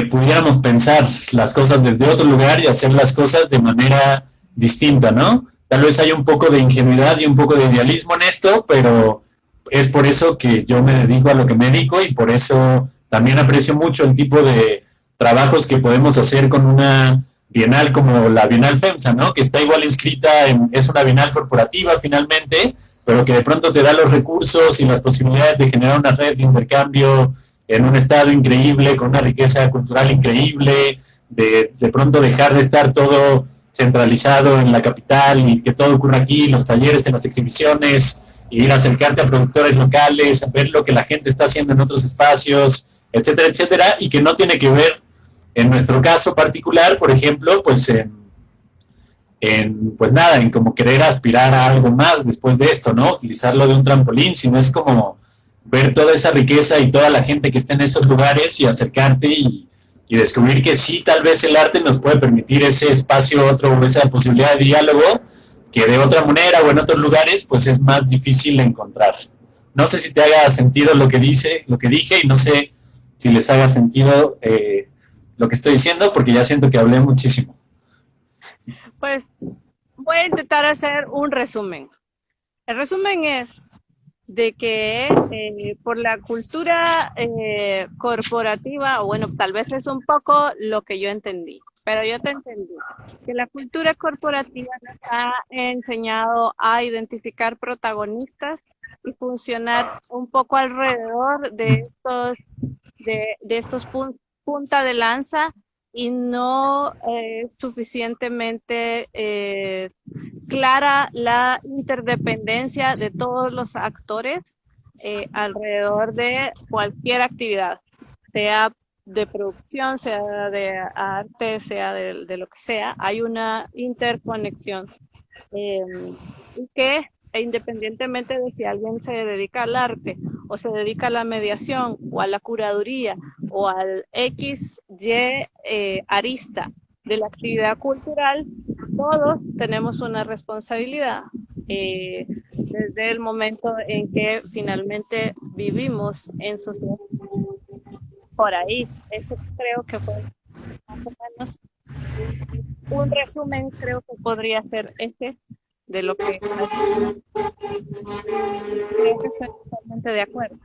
pudiéramos pensar las cosas desde otro lugar y hacer las cosas de manera distinta, ¿no? Tal vez haya un poco de ingenuidad y un poco de idealismo en esto, pero es por eso que yo me dedico a lo que me dedico y por eso también aprecio mucho el tipo de trabajos que podemos hacer con una bienal como la Bienal FEMSA, ¿no? Que está igual inscrita, es una bienal corporativa finalmente, pero que de pronto te da los recursos y las posibilidades de generar una red de intercambio en un estado increíble, con una riqueza cultural increíble, de pronto dejar de estar todo centralizado en la capital y que todo ocurra aquí, los talleres, en las exhibiciones, y ir a acercarte a productores locales, a ver lo que la gente está haciendo en otros espacios, etcétera, etcétera, y que no tiene que ver, en nuestro caso particular, por ejemplo, pues pues nada, en como querer aspirar a algo más después de esto, ¿no? Utilizarlo de un trampolín, sino es como ver toda esa riqueza y toda la gente que está en esos lugares y acercarte y descubrir que sí, tal vez el arte nos puede permitir ese espacio, otro, esa posibilidad de diálogo que de otra manera o en otros lugares, pues es más difícil de encontrar. No sé si te haga sentido lo que dije, y no sé si les haga sentido lo que estoy diciendo, porque ya siento que hablé muchísimo.
Pues voy a intentar hacer un resumen. El resumen es de que por la cultura corporativa, o bueno, tal vez es un poco lo que yo entendí, pero yo te entendí, que la cultura corporativa nos ha enseñado a identificar protagonistas y funcionar un poco alrededor de estos punta de lanza y no suficientemente clara la interdependencia de todos los actores alrededor de cualquier actividad, sea de producción, sea de arte, sea de lo que sea. Hay una interconexión y que independientemente de si alguien se dedica al arte o se dedica a la mediación o a la curaduría o al XY arista de la actividad cultural, todos tenemos una responsabilidad desde el momento en que finalmente vivimos en sociedad. Por ahí, eso creo que fue más o menos un resumen, creo que podría ser ese de lo que creo que estoy totalmente de acuerdo.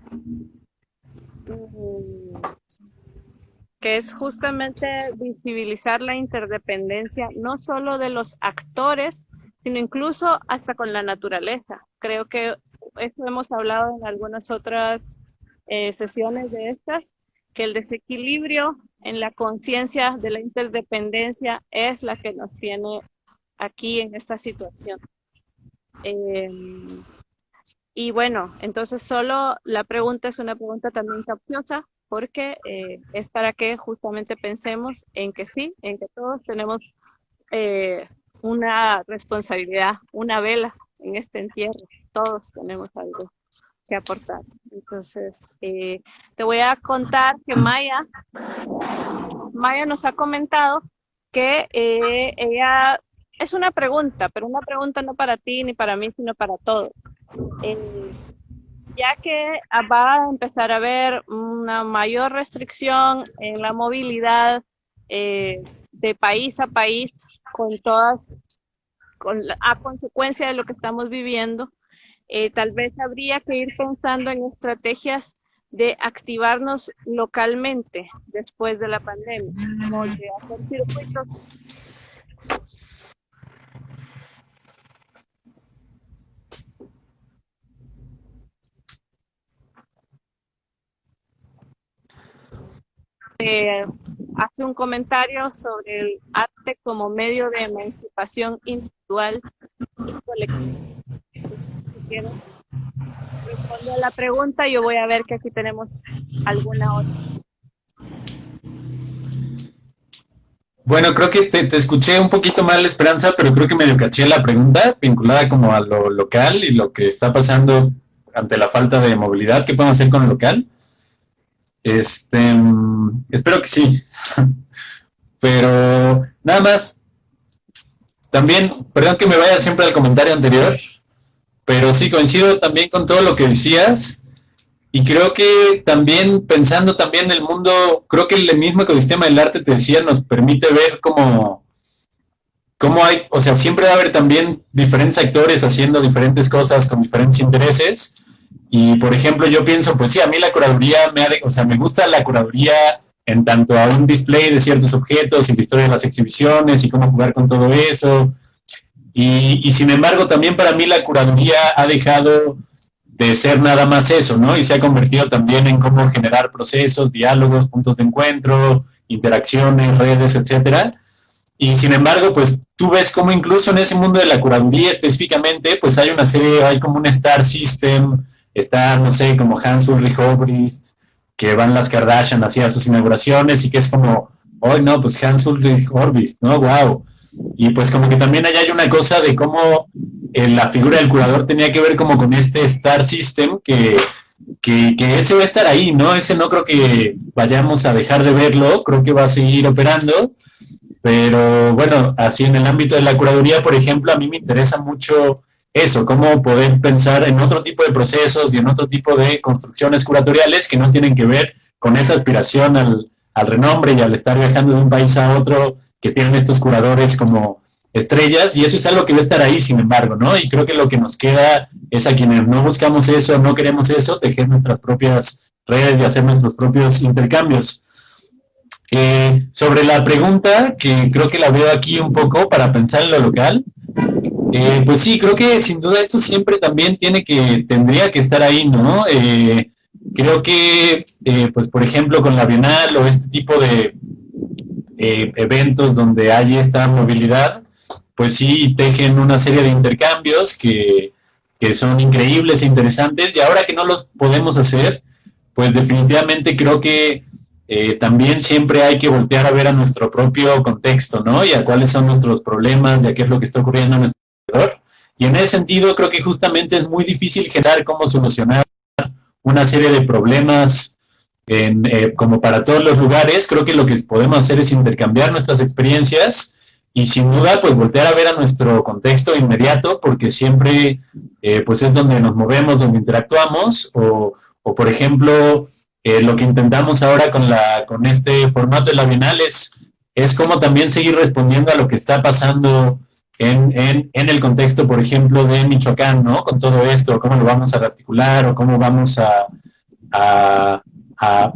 Que es justamente visibilizar la interdependencia, no solo de los actores, sino incluso hasta con la naturaleza. Creo que esto hemos hablado en algunas otras sesiones de estas, que el desequilibrio en la conciencia de la interdependencia es la que nos tiene aquí en esta situación. Y bueno, entonces solo la pregunta es una pregunta también capciosa, porque es para que justamente pensemos en que sí, en que todos tenemos una responsabilidad, una vela en este entierro, todos tenemos algo que aportar. Entonces, te voy a contar que Maya nos ha comentado que ella, es una pregunta, pero una pregunta no para ti ni para mí, sino para todos. ya que va a empezar a haber una mayor restricción en la movilidad de país a país, con todas, a consecuencia de lo que estamos viviendo, tal vez habría que ir pensando en estrategias de activarnos localmente después de la pandemia, como de hacer circuitos. Hace un comentario sobre el arte como medio de emancipación individual y colectiva. Si quieres responder a la pregunta, yo voy a ver que aquí tenemos alguna otra.
Bueno, creo que te escuché un poquito mal, Esperanza, pero creo que medio caché la pregunta vinculada como a lo local y lo que está pasando ante la falta de movilidad. ¿Qué podemos hacer con lo local? Espero que sí. Pero nada más, también, perdón que me vaya siempre al comentario anterior, pero sí coincido también con todo lo que decías. Y creo que también, pensando también en el mundo, creo que el mismo ecosistema del arte, te decía, nos permite ver cómo hay, o sea, siempre va a haber también diferentes actores haciendo diferentes cosas con diferentes intereses. Y, por ejemplo, yo pienso, pues sí, a mí la curaduría, o sea, me gusta la curaduría en tanto a un display de ciertos objetos y la historia de las exhibiciones y cómo jugar con todo eso. Y sin embargo, también para mí la curaduría ha dejado de ser nada más eso, ¿no? Y se ha convertido también en cómo generar procesos, diálogos, puntos de encuentro, interacciones, redes, etcétera. Y sin embargo, pues tú ves cómo incluso en ese mundo de la curaduría específicamente, pues hay una serie, hay como un star system, está, no sé, como Hans Ulrich Obrist, que van las Kardashian hacia sus inauguraciones y que es como, hoy no, pues Hans Ulrich Obrist, ¿no? Wow. Y pues como que también allá hay una cosa de cómo la figura del curador tenía que ver como con este star system que ese va a estar ahí, ¿no? Ese no creo que vayamos a dejar de verlo, creo que va a seguir operando, pero bueno, así en el ámbito de la curaduría, por ejemplo, a mí me interesa mucho eso, cómo poder pensar en otro tipo de procesos y en otro tipo de construcciones curatoriales que no tienen que ver con esa aspiración al renombre y al estar viajando de un país a otro, que tienen estos curadores como estrellas, y eso es algo que va a estar ahí, sin embargo, ¿no? Y creo que lo que nos queda es a quienes no buscamos eso, no queremos eso, tejer nuestras propias redes y hacer nuestros propios intercambios. Sobre la pregunta, que creo que la veo aquí un poco para pensar en lo local, pues sí, creo que sin duda esto siempre también tendría que estar ahí, ¿no? Creo que, pues por ejemplo, con la Bienal o este tipo de eventos donde hay esta movilidad, pues sí tejen una serie de intercambios que son increíbles e interesantes, y ahora que no los podemos hacer, pues definitivamente creo que también siempre hay que voltear a ver a nuestro propio contexto, ¿no? Y a cuáles son nuestros problemas, y a qué es lo que está ocurriendo a nuestro alrededor. Y en ese sentido creo que justamente es muy difícil generar cómo solucionar una serie de problemas como para todos los lugares. Creo que lo que podemos hacer es intercambiar nuestras experiencias y sin duda pues voltear a ver a nuestro contexto inmediato, porque siempre pues es donde nos movemos, donde interactuamos, o por ejemplo lo que intentamos ahora con este formato de la Bienal es cómo también seguir respondiendo a lo que está pasando en el contexto, por ejemplo, de Michoacán, ¿no? Con todo esto, cómo lo vamos a articular o cómo vamos a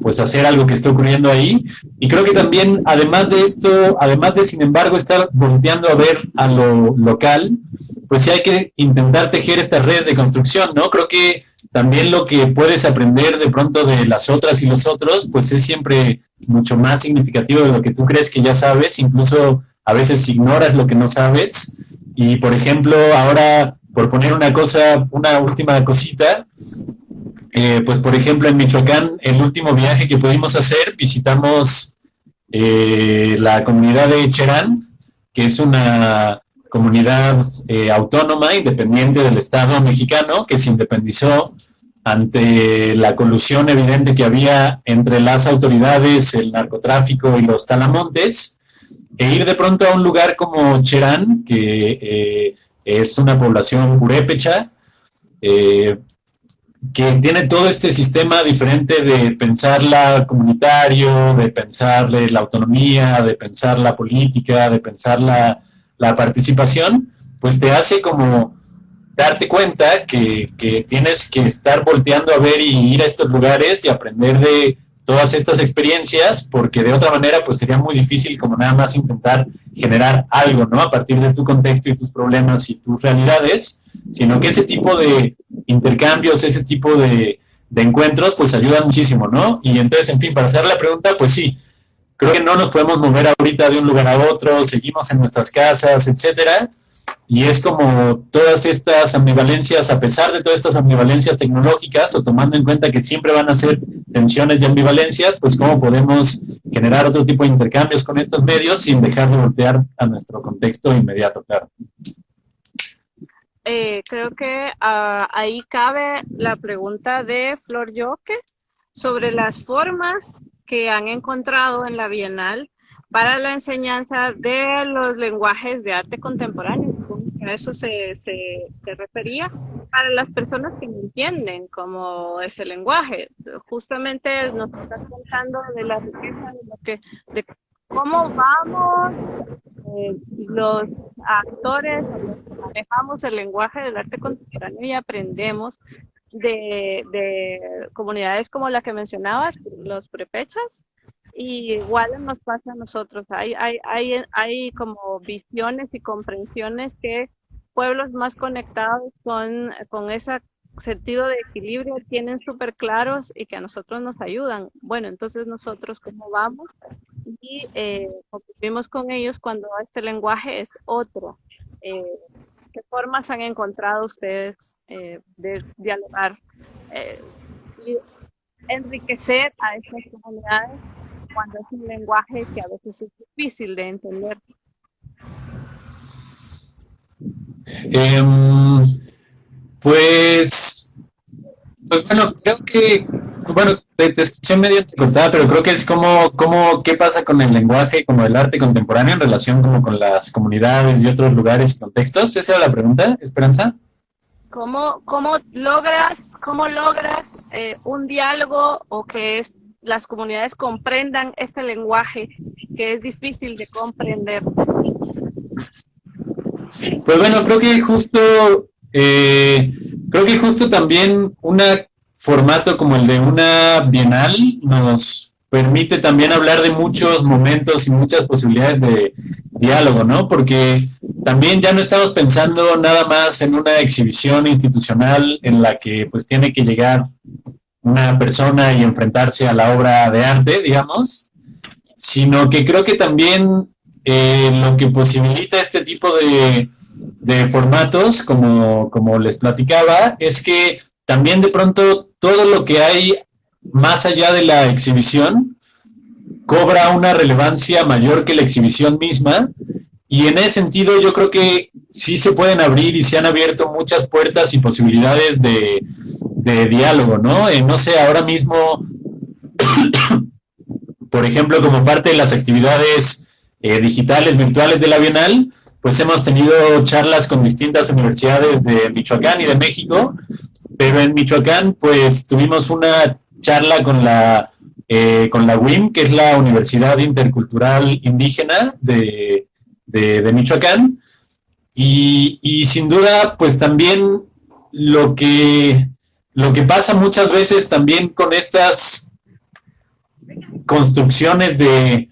pues hacer algo que esté ocurriendo ahí. Y creo que también, además de esto, además de, sin embargo, estar volteando a ver a lo local, pues sí hay que intentar tejer estas redes de construcción, ¿no? Creo que también lo que puedes aprender de pronto de las otras y los otros, pues es siempre mucho más significativo de lo que tú crees que ya sabes, incluso a veces ignoras lo que no sabes. Y, por ejemplo, ahora, por poner una última cosita, pues por ejemplo en Michoacán, el último viaje que pudimos hacer, visitamos la comunidad de Cherán, que es una comunidad autónoma, independiente del Estado mexicano, que se independizó ante la colusión evidente que había entre las autoridades, el narcotráfico y los talamontes, e ir de pronto a un lugar como Cherán, que es una población purépecha, que tiene todo este sistema diferente de pensarla comunitario, de pensarle la autonomía, de pensar la política, de pensar la participación, pues te hace como darte cuenta que tienes que estar volteando a ver y ir a estos lugares y aprender de todas estas experiencias, porque de otra manera pues sería muy difícil como nada más intentar generar algo, ¿no? A partir de tu contexto y tus problemas y tus realidades, sino que ese tipo de intercambios, ese tipo de encuentros pues ayudan muchísimo, ¿no? Y entonces, en fin, para hacer la pregunta, pues sí, creo que no nos podemos mover ahorita de un lugar a otro, seguimos en nuestras casas, etcétera, y es como todas estas ambivalencias, a pesar de todas estas ambivalencias tecnológicas, o tomando en cuenta que siempre van a ser tensiones y ambivalencias, pues cómo podemos generar otro tipo de intercambios con estos medios sin dejar de voltear a nuestro contexto inmediato, claro.
Creo que ahí cabe la pregunta de Flor Yoque sobre las formas que han encontrado en la Bienal para la enseñanza de los lenguajes de arte contemporáneo. A eso se refería, para las personas que no entienden cómo es el lenguaje. Justamente nos está contando de la riqueza de cómo vamos los actores, los que manejamos el lenguaje del arte contemporáneo y aprendemos de comunidades como la que mencionabas, los prepechas. Y igual nos pasa a nosotros, hay como visiones y comprensiones que pueblos más conectados con ese sentido de equilibrio tienen súper claros y que a nosotros nos ayudan. Bueno, entonces nosotros cómo vamos y convivimos con ellos cuando este lenguaje es otro. ¿Qué formas han encontrado ustedes de dialogar y enriquecer a estas comunidades cuando es un lenguaje que a veces es difícil de entender?
Pues bueno, creo que, bueno, te escuché medio entrecortada, pero creo que es como qué pasa con el lenguaje, como el arte contemporáneo en relación como con las comunidades y otros lugares y contextos. ¿Esa era la pregunta, Esperanza?
¿Cómo logras un diálogo o que las comunidades comprendan este lenguaje que es difícil de comprender?
Pues bueno, creo que justo también un formato como el de una bienal nos permite también hablar de muchos momentos y muchas posibilidades de diálogo, ¿no? Porque también ya no estamos pensando nada más en una exhibición institucional en la que pues tiene que llegar una persona y enfrentarse a la obra de arte, digamos, sino que creo que también lo que posibilita este tipo de formatos, como les platicaba, es que también de pronto todo lo que hay más allá de la exhibición cobra una relevancia mayor que la exhibición misma, y en ese sentido yo creo que sí se pueden abrir y se han abierto muchas puertas y posibilidades de diálogo, ¿no? No sé, ahora mismo, por ejemplo, como parte de las actividades digitales, virtuales de la Bienal, pues hemos tenido charlas con distintas universidades de Michoacán y de México, pero en Michoacán pues tuvimos una charla con la UIM, que es la Universidad Intercultural Indígena de Michoacán, y sin duda pues también lo que pasa muchas veces también con estas construcciones de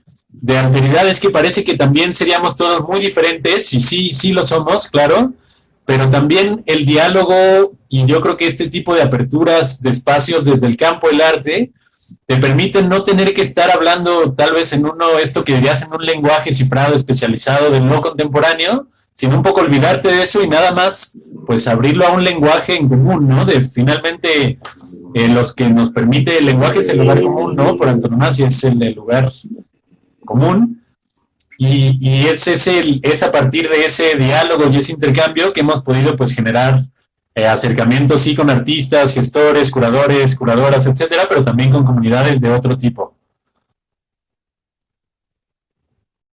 alteridades que parece que también seríamos todos muy diferentes, y sí lo somos, claro, pero también el diálogo, y yo creo que este tipo de aperturas de espacios desde el campo del arte te permiten no tener que estar hablando tal vez esto que dirías en un lenguaje cifrado especializado del no contemporáneo, sino un poco olvidarte de eso y nada más pues abrirlo a un lenguaje en común, ¿no? De finalmente los que nos permite el lenguaje es el lugar común, ¿no? Por antonomasia es el lugar común, y es a partir de ese diálogo y ese intercambio que hemos podido pues generar acercamientos sí con artistas, gestores, curadores, curadoras, etcétera, pero también con comunidades de otro tipo.